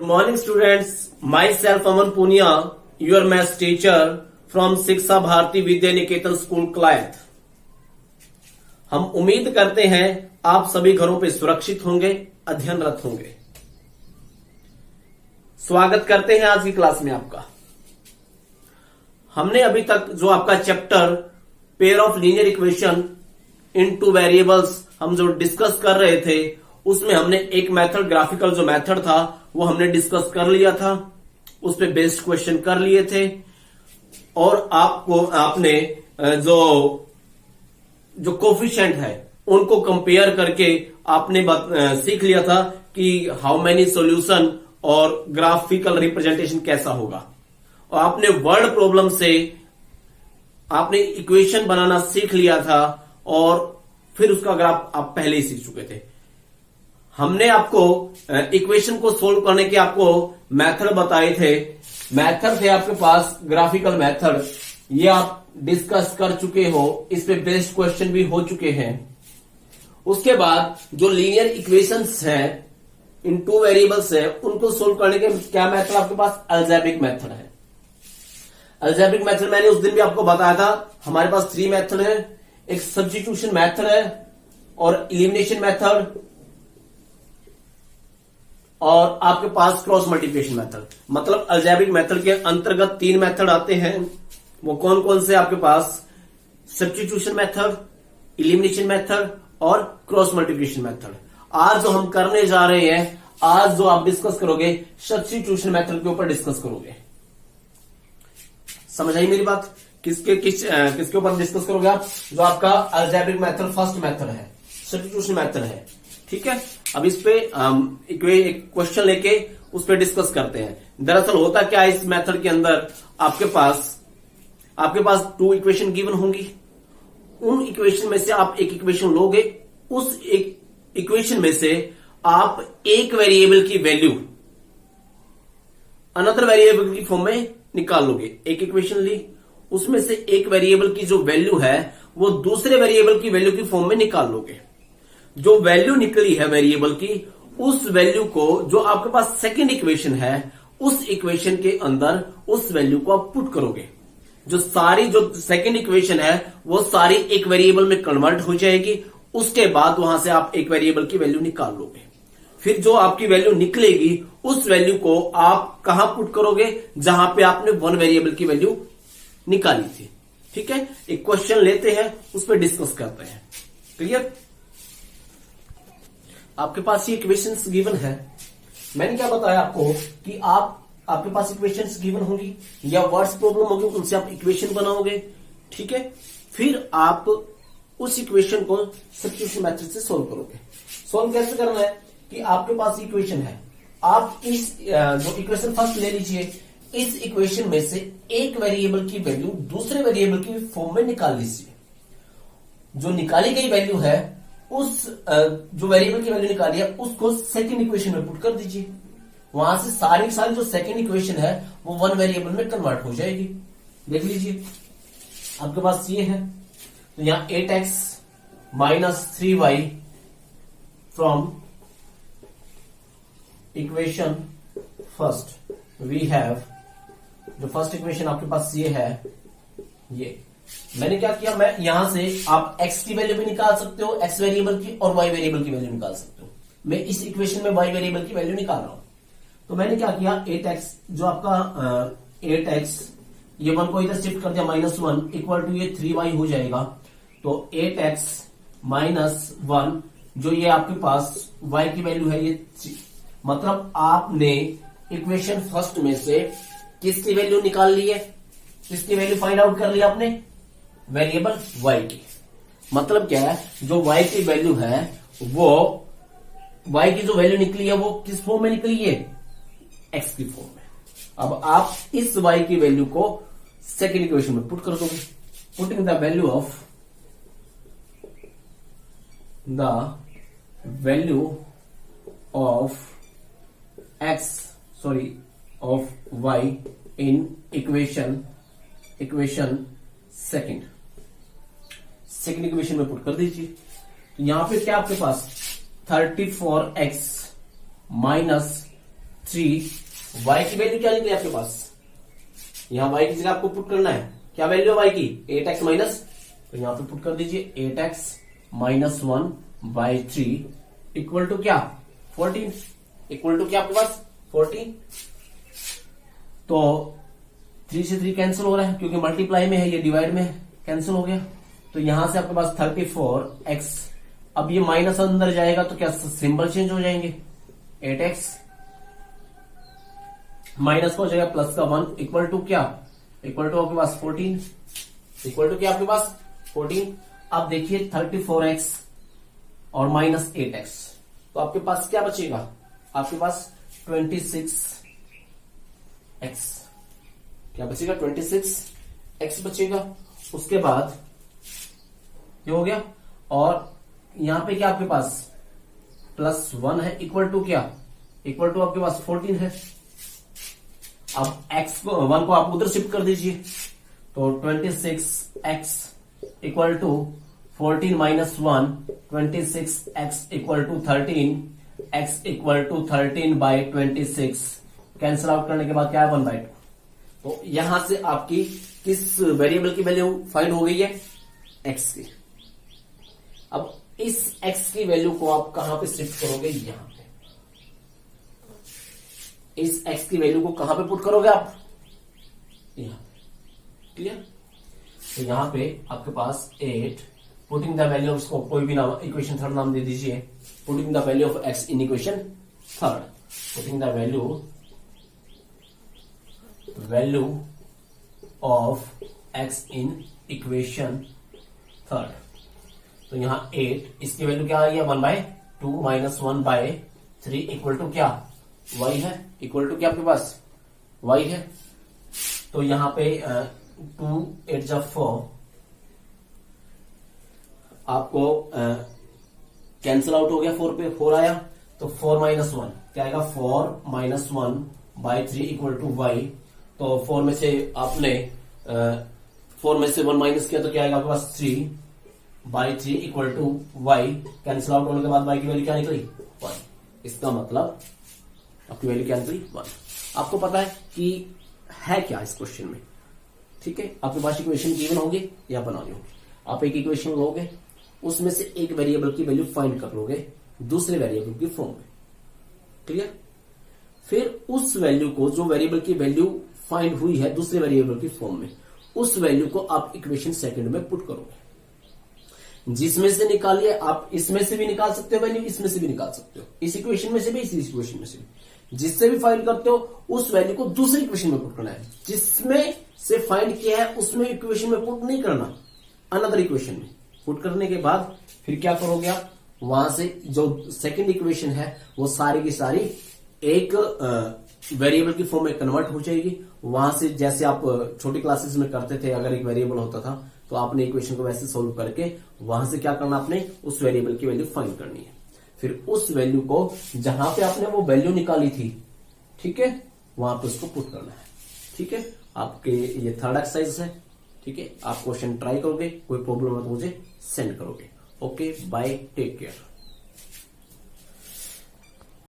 Good morning students, myself Aman Punia, your maths teacher from शिक्षा Bharti Vidya Niketan school क्लायत। हम उम्मीद करते हैं आप सभी घरों पे सुरक्षित होंगे, अध्ययनरत होंगे। स्वागत करते हैं आज की क्लास में आपका। हमने अभी तक जो आपका chapter pair of linear equation in two variables हम जो डिस्कस कर रहे थे, उसमें हमने एक मेथड, ग्राफिकल जो मेथड था वो हमने डिस्कस कर लिया था, उस पे बेस्ड क्वेश्चन कर लिए थे और आपने जो कोफिशिएंट है उनको कंपेयर करके आपने सीख लिया था कि हाउ मेनी सॉल्यूशन और ग्राफिकल रिप्रेजेंटेशन कैसा होगा। और आपने वर्ड प्रॉब्लम से आपने इक्वेशन बनाना सीख लिया था और फिर उसका ग्राफ आप पहले ही सीख चुके थे। हमने आपको इक्वेशन को सोल्व करने के आपको मेथड बताए थे। मेथड थे आपके पास ग्राफिकल मेथड, ये आप डिस्कस कर चुके हो, इस पे बेस्ड क्वेश्चन भी हो चुके हैं। उसके बाद जो लीनियर इक्वेशंस हैं इन टू वेरिएबल्स है, उनको सोल्व करने के क्या मेथड आपके पास? अलजेब्रिक मेथड है। अलजेब्रिक मेथड मैंने उस दिन भी आपको बताया था, हमारे पास 3 मेथड है, एक सब्स्टिट्यूशन मेथड है और एलिमिनेशन मेथड और आपके पास क्रॉस मल्टीप्लिकेशन मेथड। मतलब अलजेब्रिक मेथड के अंतर्गत 3 मेथड आते हैं। वो कौन कौन से आपके पास? सब्स्टिट्यूशन मेथड, एलिमिनेशन मेथड और क्रॉस मल्टीप्लिकेशन मेथड। आज जो हम करने जा रहे हैं, आज जो आप डिस्कस करोगे सब्स्टिट्यूशन मेथड के ऊपर डिस्कस करोगे। समझ आई मेरी बात? किसके ऊपर डिस्कस करोगे आप? जो आपका अलजेब्रिक मेथड फर्स्ट मेथड है, सब्स्टिट्यूशन मेथड है। ठीक है, अब इस पे एक क्वेश्चन लेके उस पे डिस्कस करते हैं। दरअसल होता क्या है इस मेथड के अंदर, आपके पास 2 इक्वेशन गिवन होंगी। उन इक्वेशन में से आप एक इक्वेशन लोगे, उस एक इक्वेशन में से आप एक वेरिएबल की वैल्यू अनदर वेरिएबल की फॉर्म में निकाल लोगे। एक इक्वेशन ली, उसमें से एक वेरिएबल की जो वैल्यू है वो दूसरे वेरिएबल की वैल्यू की फॉर्म में निकाल लोगे। जो वैल्यू निकली है वेरिएबल की, उस वैल्यू को जो आपके पास सेकंड इक्वेशन है, उस इक्वेशन के अंदर उस वैल्यू को आप पुट करोगे। जो सेकंड इक्वेशन है वो सारी एक वेरिएबल में कन्वर्ट हो जाएगी। उसके बाद वहां से आप एक वेरिएबल की वैल्यू निकाल लोगे। फिर जो आपकी वैल्यू निकलेगी, उस वैल्यू को आप कहां पुट करोगे? जहां पे आपने 1 वेरिएबल की वैल्यू निकाली थी। ठीक है, एक क्वेश्चन लेते हैं, उस पर डिस्कस करते हैं। क्लियर? आपके पास ये इक्वेशंस गिवन है। मैंने क्या बताया आपको कि आपके पास इक्वेशंस गिवन होंगी या वर्ड्स प्रॉब्लम होगी, उनसे आप इक्वेशन बनाओगे। ठीक है, फिर आप उस इक्वेशन को सब्स्टिट्यूशन मेथड से सोल्व करोगे। सोल्व कैसे करना है कि आपके पास इक्वेशन है, आप इस जो इक्वेशन फर्स्ट ले लीजिए, इस इक्वेशन में से एक वेरिएबल की वैल्यू दूसरे वेरिएबल की फॉर्म में निकाल लीजिए। जो निकाली गई वैल्यू है, उस जो वेरिएबल की वैल्यू निकाली है उसको सेकंड इक्वेशन में पुट कर दीजिए। वहां से सारी जो सेकंड इक्वेशन है वो 1 वेरिएबल में कन्वर्ट हो जाएगी। देख लीजिए, आपके पास ये है, तो यहां 8x minus 3y from equation first we have, जो फर्स्ट इक्वेशन आपके पास ये है, ये मैंने क्या किया, मैं यहां से आप x की वैल्यू भी निकाल सकते हो, x वेरिएबल की, और y वेरिएबल की वैल्यू निकाल सकते हो। मैं इस इक्वेशन में y वेरिएबल की वैल्यू निकाल रहा हूं। तो मैंने क्या किया, 8x जो आपका 8x, ये 1 को इधर शिफ्ट कर दिया, -1 इक्वल टू ये 3y हो जाएगा। तो 8x माइनस 1, जो ये आपके पास y की वैल्यू है, ये 3। मतलब आपने इक्वेशन फर्स्ट में से किसकी वैल्यू निकाल ली है? किसकी वैल्यू फाइंड आउट कर लिया आपने? वेरिएबल y की। मतलब क्या है, जो y की वैल्यू है वो y की जो वैल्यू निकली है वो किस फॉर्म में निकली है? x की फॉर्म में। अब आप इस y की वैल्यू को सेकेंड इक्वेशन में पुट कर दोगे। Putting the value of y in equation second equation में पुट कर दीजिए। तो यहां पे क्या आपके पास 34x माइनस y की वैल्यू क्या निकली आपके पास, यहां y की जगह आपको पुट करना है, क्या वैल्यू है y की 8x माइनस, तो यहां पे पुट कर दीजिए 8x माइनस 1/3 इक्वल टू क्या 14, इक्वल टू क्या आपके पास 14। तो 3 से 3 कैंसिल हो रहा है क्योंकि मल्टीप्लाई में है, ये डिवाइड में है, कैंसिल हो गया। तो यहां से आपके पास 34x, अब ये माइनस अंदर जाएगा तो क्या सिंबल चेंज हो जाएंगे, 8x माइनस का हो जाएगा प्लस का 1 इक्वल टू क्या, इक्वल टू आपके पास 14, इक्वल टू क्या आपके पास 14। अब देखिए 34x और माइनस 8x, तो आपके पास क्या बचेगा, आपके पास 26x, क्या बचेगा 26x बचेगा। उसके बाद ये हो गया, और यहां पे क्या आपके पास प्लस 1 है इक्वल टू क्या, इक्वल टू आपके पास 14 है। अब x को 1 को आप उधर शिफ्ट कर दीजिए, तो 26x equal to 14 minus 1, 26x equal to 13, x equal to 13/26, cancel out करने के बाद क्या है 1/2। तो यहां से आपकी किस वेरिएबल की वैल्यू फाइंड हो गई है, x की। अब इस x की वैल्यू को आप कहां पे शिफ्ट करोगे, यहां पे, इस x की वैल्यू को कहां पे पुट करोगे आप, यहां पे, क्लियर। तो यहां पे आपके पास 8 पुटिंग द वैल्यू ऑफ, इसको कोई भी नाम इक्वेशन थर्ड नाम दे दीजिए, putting the value of x in equation third, putting the value of x in equation third. तो यहां 8, इसकी वैल्यू क्या आई है 1/2 माइनस 1/3 इक्वल टू क्या y है, इक्वल टू क्या आपके पास y है। तो यहां पे 2 8 जा 4 आपको कैंसिल आउट हो गया, 4 पे 4 आया, तो 4 माइनस 1 क्या आएगा 4 माइनस 1/3 इक्वल टू y। तो 4 में से आपने 4 में से 1 माइनस किया तो क्या आएगा आपके पास 3/3 equal to y, cancel out होने के बाद y की वैल्यू क्या निकली 1। इसका मतलब आपकी वैल्यू क्या निकली 1। आपको पता है कि है क्या इस क्वेश्चन में, ठीक है। आपके पास इक्वेशन गिवन होंगे या बनानी होगी, आप एक इक्वेशन लोगे, उसमें से एक वेरिएबल की वैल्यू फाइंड कर लोगे दूसरे वेरिएबल की फॉर्म में, क्लियर। फिर उस वैल्यू को, जो वेरिएबल की वैल्यू फाइंड हुई है दूसरे वेरिएबल की फॉर्म में, उस वैल्यू को आप इक्वेशन सेकंड में पुट करोगे, जिसमें से निकालिए, आप इसमें से भी निकाल सकते हो वैल्यू, इसमें से भी निकाल सकते हो, इस इक्वेशन में से भी, इस इक्वेशन में से भी, जिससे भी फाइंड करते हो उस वैल्यू को दूसरी इक्वेशन में पुट करना है, जिसमें से फाइंड किया है उसमें इक्वेशन में पुट नहीं करना, अनदर इक्वेशन में पुट करने के बाद फिर क्या करोगे आप, वहां से जो सेकंड इक्वेशन है वो सारी की सारी एक वेरिएबल की फॉर्म में कन्वर्ट हो जाएगी। वहां से जैसे आप छोटी क्लासेस में करते थे, अगर एक वेरिएबल होता था तो आपने इक्वेशन को वैसे सोल्व करके वहां से क्या करना, आपने उस वेरिएबल की वैल्यू फाइंड करनी है। फिर उस वैल्यू को जहां पे आपने वो वैल्यू निकाली थी, ठीक है, वहां पे उसको पुट करना है, ठीक है। आपके ये थर्ड एक्सरसाइज है, ठीक है। आप क्वेश्चन ट्राई करोगे, कोई प्रॉब्लम है तो मुझे सेंड करोगे। Okay, bye, take care.